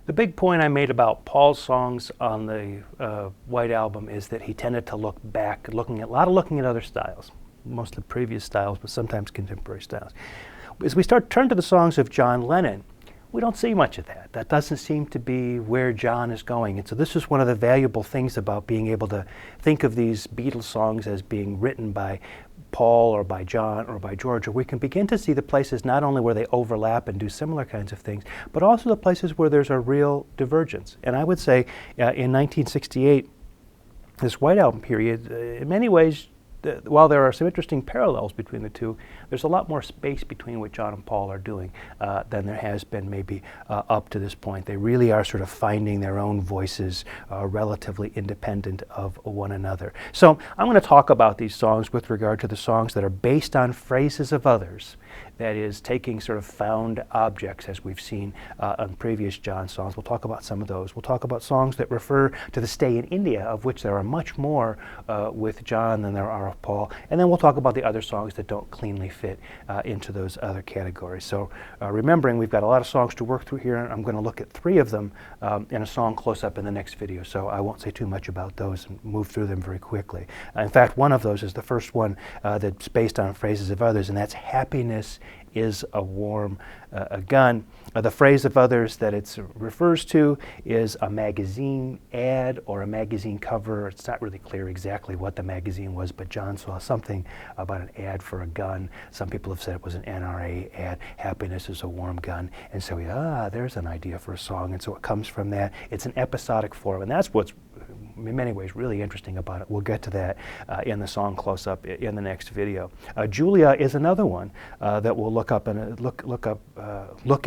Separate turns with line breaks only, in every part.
The big point I made about Paul's songs on the White Album is that he tended to look back, looking at other styles, mostly previous styles, but sometimes contemporary styles. As we turn to the songs of John Lennon, we don't see much of that. That doesn't seem to be where John is going. And so this is one of the valuable things about being able to think of these Beatles songs as being written by Paul or by John or by George. We can begin to see the places not only where they overlap and do similar kinds of things, but also the places where there's a real divergence. And I would say in 1968, this White Album period, in many ways, while there are some interesting parallels between the two, there's a lot more space between what John and Paul are doing than there has been maybe up to this point. They really are sort of finding their own voices relatively independent of one another. So I'm going to talk about these songs with regard to the songs that are based on phrases of others. That is, taking sort of found objects, as we've seen on previous John songs. We'll talk about some of those. We'll talk about songs that refer to the stay in India, of which there are much more with John than there are of Paul. And then we'll talk about the other songs that don't cleanly fit into those other categories. So remembering we've got a lot of songs to work through here, and I'm going to look at 3 of them in a song close-up in the next video. So I won't say too much about those and move through them very quickly. In fact, one of those is the first one that's based on phrases of others, and that's happiness is a warm a gun. The phrase of others that it refers to is a magazine ad or a magazine cover. It's not really clear exactly what the magazine was, but John saw something about an ad for a gun. Some people have said it was an NRA ad, happiness is a warm gun. And so there's an idea for a song. And so it comes from that. It's an episodic form, and that's what's in many ways really interesting about it. We'll get to that in the song close-up in the next video. Julia is another one that we'll look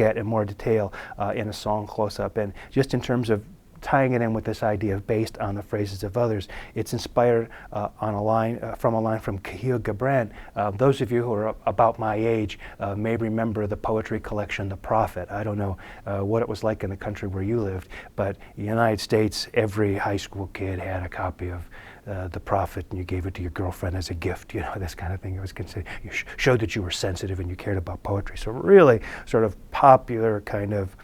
at in more detail in a song close-up. And just in terms of tying it in with this idea of based on the phrases of others, it's inspired on a line from Khalil Gibran. Those of you who are about my age may remember the poetry collection, The Prophet. I don't know what it was like in the country where you lived, but in the United States, every high school kid had a copy of The Prophet, and you gave it to your girlfriend as a gift, this kind of thing. It was considered, you showed that you were sensitive and you cared about poetry. So really sort of popular kind of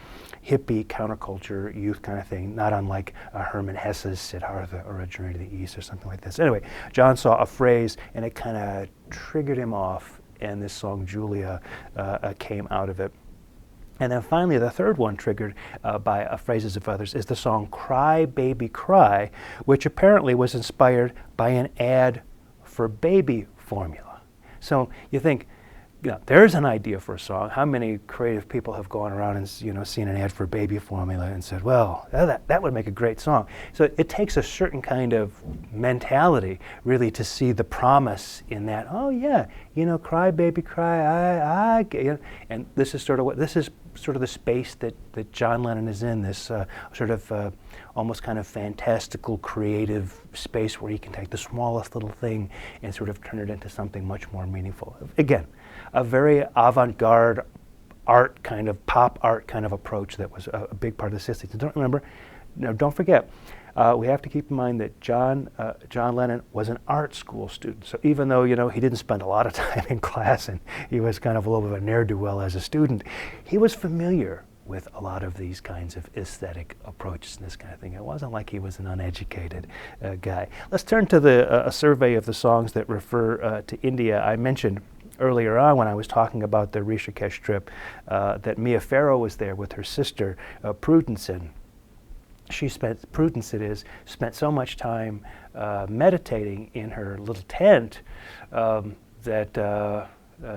hippie counterculture youth kind of thing, not unlike Hermann Hesse's Siddhartha or A Journey to the East or something like this. Anyway, John saw a phrase and it kind of triggered him off, and this song Julia came out of it. And then finally, the third one triggered by phrases of others is the song Cry Baby Cry, which apparently was inspired by an ad for baby formula. So you think, there's an idea for a song. How many creative people have gone around and seen an ad for baby formula and said, well, that would make a great song. So it takes a certain kind of mentality really to see the promise in that. Oh yeah, cry baby cry, and this is sort of the space that John Lennon is in, this sort of almost kind of fantastical creative space where he can take the smallest little thing and sort of turn it into something much more meaningful. Again, a very avant-garde art kind of pop art kind of approach that was a big part of the 60s. Don't forget, we have to keep in mind that John Lennon was an art school student. So even though he didn't spend a lot of time in class and he was kind of a little bit of a ne'er-do-well as a student, he was familiar with a lot of these kinds of aesthetic approaches and this kind of thing. It wasn't like he was an uneducated guy. Let's turn to a survey of the songs that refer to India. I mentioned earlier on when I was talking about the Rishikesh trip that Mia Farrow was there with her sister Prudence, and Prudence spent so much time meditating in her little tent that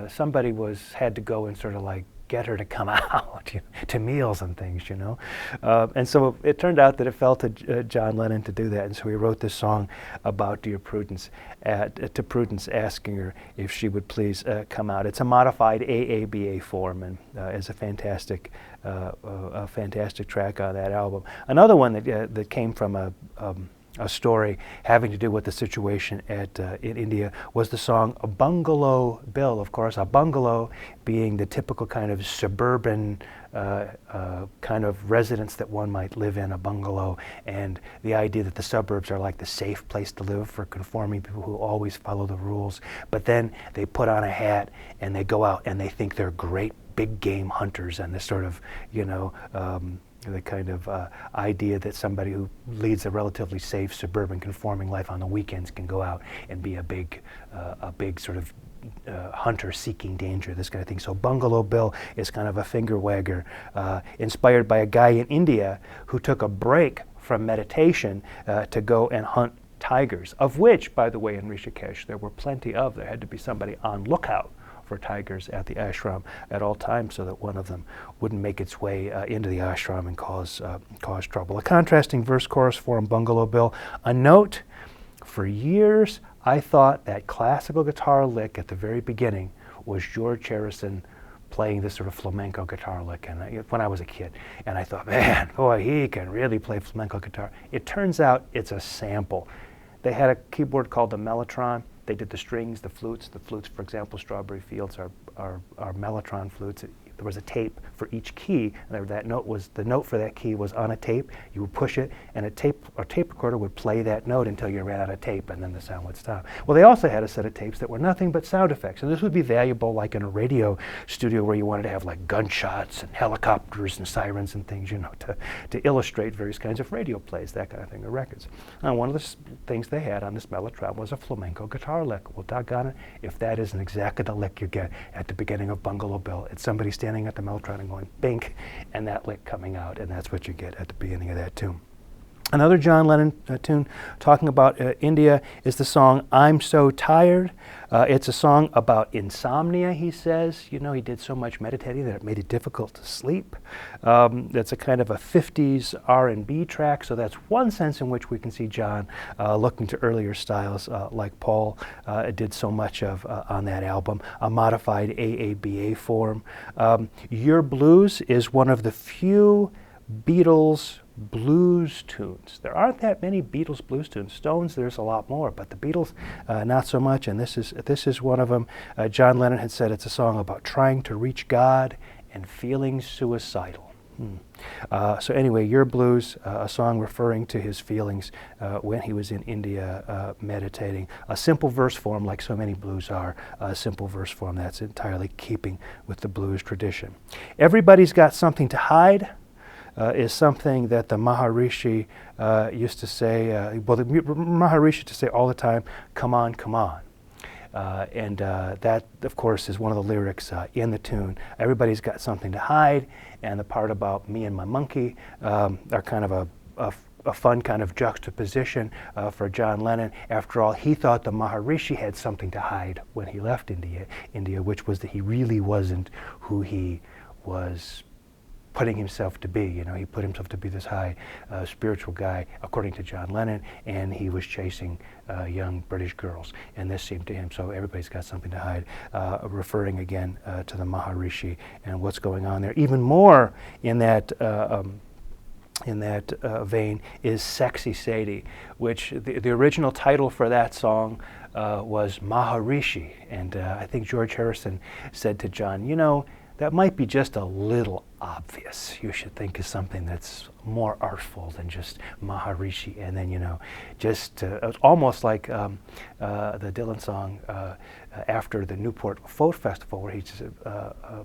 somebody had to go and sort of like get her to come out to meals and things, and so it turned out that it fell to John Lennon to do that, and so he wrote this song about dear Prudence, to Prudence, asking her if she would please come out. It's a modified AABA form, and is a fantastic track on that album. Another one that came from a story having to do with the situation in India was the song A Bungalow Bill. Of course, a bungalow being the typical kind of suburban kind of residence that one might live in, a bungalow, and the idea that the suburbs are like the safe place to live for conforming people who always follow the rules. But then they put on a hat and they go out and they think they're great big game hunters and this sort of, the kind of idea that somebody who leads a relatively safe suburban conforming life on the weekends can go out and be a big sort of hunter seeking danger, this kind of thing. So Bungalow Bill is kind of a finger wagger, inspired by a guy in India who took a break from meditation to go and hunt tigers, of which, by the way, in Rishikesh there were plenty of. There had to be somebody on lookout for tigers at the ashram at all times so that one of them wouldn't make its way into the ashram and cause trouble. A contrasting verse-chorus form, Bungalow Bill. A note, for years I thought that classical guitar lick at the very beginning was George Harrison playing this sort of flamenco guitar lick, and when I was a kid, and I thought, man, boy, he can really play flamenco guitar. It turns out it's a sample. They had a keyboard called the Mellotron. They did the strings, the flutes. The flutes, for example, Strawberry Fields are Mellotron flutes. There was a tape for each key, and the note for that key was on a tape. You would push it, and a tape recorder would play that note until you ran out of tape, and then the sound would stop. Well, they also had a set of tapes that were nothing but sound effects, and this would be valuable, like in a radio studio where you wanted to have like gunshots and helicopters and sirens and things, to illustrate various kinds of radio plays, that kind of thing, or records. And one of the things they had on this Mellotron was a flamenco guitar lick. Well, doggone it, if that isn't exactly the lick you get at the beginning of Bungalow Bill, it's somebody standing at the Mellotron and going bink, and that lick coming out, and that's what you get at the beginning of that tune. Another John Lennon tune talking about India is the song I'm So Tired. It's a song about insomnia, he says. He did so much meditating that it made it difficult to sleep. It's a kind of a 50s R&B track, so that's one sense in which we can see John looking to earlier styles like Paul did so much of on that album, a modified AABA form. Your Blues is one of the few Beatles blues tunes. There aren't that many Beatles blues tunes. Stones, there's a lot more, but the Beatles, not so much, and this is one of them. John Lennon had said it's a song about trying to reach God and feeling suicidal. So anyway, Your Blues, a song referring to his feelings when he was in India meditating. A simple verse form, like so many blues are, a simple verse form that's entirely keeping with the blues tradition. Everybody's Got Something to Hide is something that the Maharishi used to say, the Maharishi used to say all the time, come on, come on. And that, of course, is one of the lyrics in the tune. Everybody's got something to hide, and the part about me and my monkey are kind of a fun kind of juxtaposition for John Lennon. After all, he thought the Maharishi had something to hide when he left India, which was that he really wasn't who he was putting himself to be. He put himself to be this high spiritual guy, according to John Lennon, and he was chasing young British girls, and this seemed to him, so everybody's got something to hide, referring again to the Maharishi and what's going on there. Even more in that vein is Sexy Sadie, which the original title for that song was Maharishi, and I think George Harrison said to John, that might be just a little obvious. You should think of something that's more artful than just Maharishi. And then, just almost like the Dylan song after the Newport Folk Festival, where he just,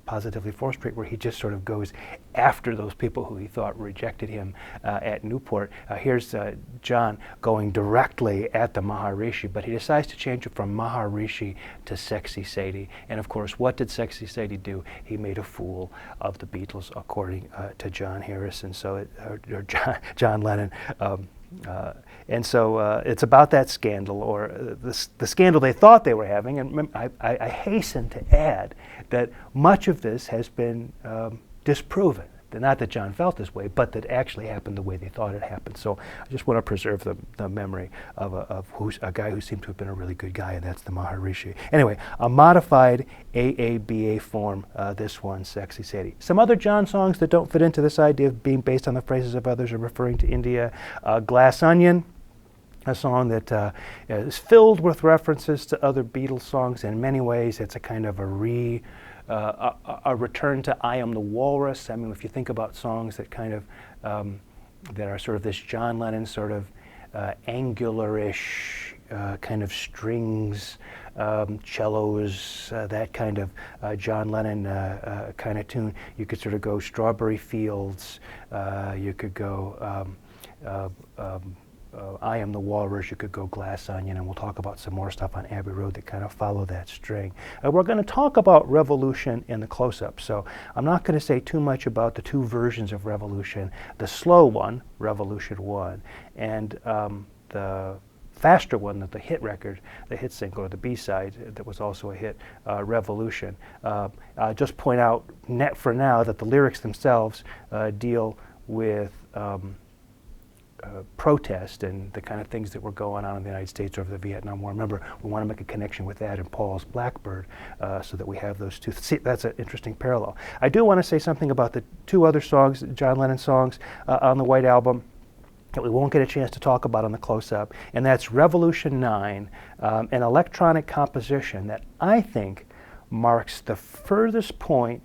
Positively Fourth Street, where he just sort of goes after those people who he thought rejected him at Newport. Here's John going directly at the Maharishi, but he decides to change it from Maharishi to Sexy Sadie. And of course, what did Sexy Sadie do? He made a fool of the Beatles, according to John Harrison, or John Lennon. And so it's about that scandal, or the scandal they thought they were having. And I hasten to add that much of this has been disproven. Not that John felt this way, but that it actually happened the way they thought it happened. So I just want to preserve the memory of a guy who seemed to have been a really good guy, and that's the Maharishi. Anyway, a modified AABA form, this one, Sexy Sadie. Some other John songs that don't fit into this idea of being based on the phrases of others or referring to India. Glass Onion, a song that is filled with references to other Beatles songs. In many ways, it's a kind of a return to I Am the Walrus. I mean, if you think about songs that kind of, that are sort of this John Lennon sort of angular-ish, kind of strings, cellos, that kind of John Lennon kind of tune. You could sort of go Strawberry Fields, you could go I Am the Walrus, you could go Glass Onion, and we'll talk about some more stuff on Abbey Road that kind of follow that string. We're going to talk about Revolution in the close-up, so I'm not going to say too much about the two versions of Revolution, the slow one, Revolution 1, and the faster one, the hit record, the hit single, or the B-side that was also a hit, Revolution. Just point out for now that the lyrics themselves deal with protest and the kind of things that were going on in the United States over the Vietnam War. Remember, we want to make a connection with that in Paul's Blackbird, so that we have those two. See, that's an interesting parallel. I do want to say something about the two other songs, John Lennon songs on the White Album, that we won't get a chance to talk about on the close-up, and that's Revolution 9, an electronic composition that I think marks the furthest point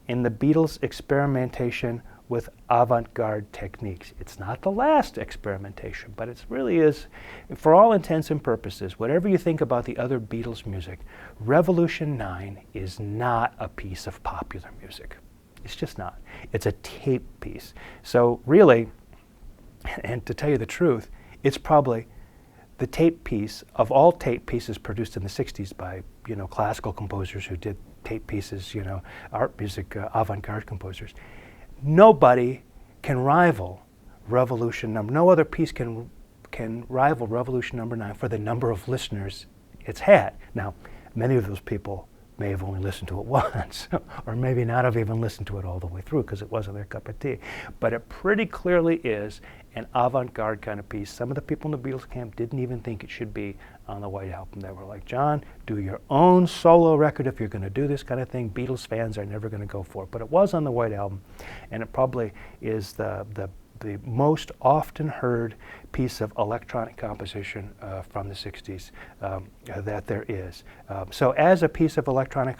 in the Beatles' experimentation with avant-garde techniques. It's not the last experimentation, but it really is, for all intents and purposes, whatever you think about the other Beatles music, Revolution 9 is not a piece of popular music. It's just not. It's a tape piece. So really, and to tell you the truth, it's probably the tape piece of all tape pieces produced in the 60s by, classical composers who did tape pieces, art music, avant-garde composers. Nobody can rival Revolution number. No other piece can rival Revolution number 9 for the number of listeners it's had. Now, many of those people may have only listened to it once, or maybe not have even listened to it all the way through because it wasn't their cup of tea. But it pretty clearly is an avant-garde kind of piece. Some of the people in the Beatles camp didn't even think it should be on the White Album. They were like, John, do your own solo record if you're going to do this kind of thing. Beatles fans are never going to go for it. But it was on the White Album, and it probably is the most often heard piece of electronic composition from the 60s that there is. So as a piece of electronic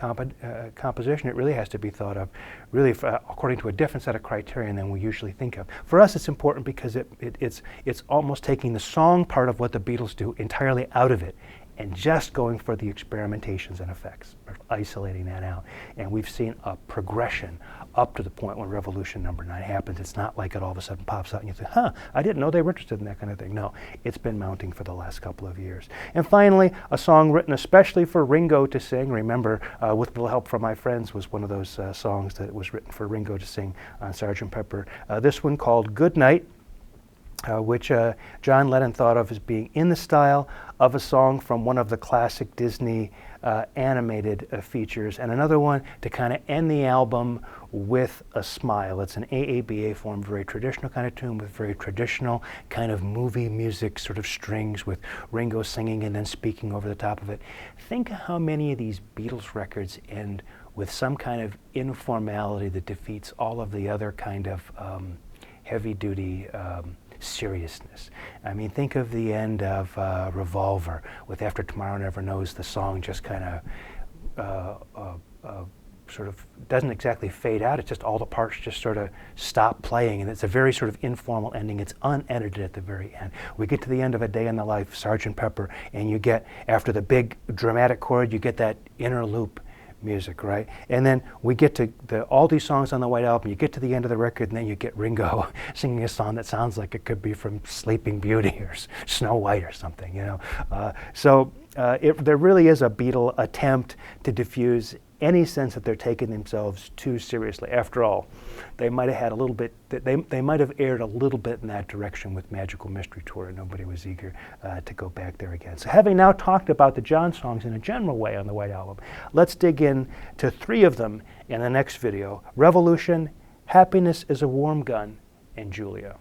composition, it really has to be thought of really according to a different set of criteria than we usually think of. For us, it's important because it's almost taking the song part of what the Beatles do entirely out of it and just going for the experimentations and effects, or isolating that out. And we've seen a progression up to the point when Revolution number 9 happens. It's not like it all of a sudden pops out and you think, I didn't know they were interested in that kind of thing. No, it's been mounting for the last couple of years. And finally, a song written especially for Ringo to sing. Remember, With a Little Help from My Friends was one of those songs that was written for Ringo to sing on Sgt. Pepper. This one called Good Night, which John Lennon thought of as being in the style of a song from one of the classic Disney animated features, and another one to kind of end the album with a smile. It's an AABA form, very traditional kind of tune with very traditional kind of movie music sort of strings with Ringo singing and then speaking over the top of it. Think of how many of these Beatles records end with some kind of informality that defeats all of the other kind of heavy-duty seriousness. I mean, think of the end of Revolver with After Tomorrow Never Knows. The song just kind of sort of doesn't exactly fade out. It's just all the parts just sort of stop playing, and it's a very sort of informal ending. It's unedited at the very end. We get to the end of A Day in the Life, Sgt. Pepper, and you get, after the big dramatic chord, you get that inner loop music, right? And then we get to all these songs on the White Album. You get to the end of the record, and then you get Ringo singing a song that sounds like it could be from Sleeping Beauty or Snow White or something, there really is a Beatle attempt to diffuse any sense that they're taking themselves too seriously. After all, they might have had a little bit, they might have erred a little bit in that direction with Magical Mystery Tour, and nobody was eager to go back there again. So having now talked about the John songs in a general way on the White Album, let's dig in to 3 of them in the next video: Revolution, Happiness is a Warm Gun, and Julia.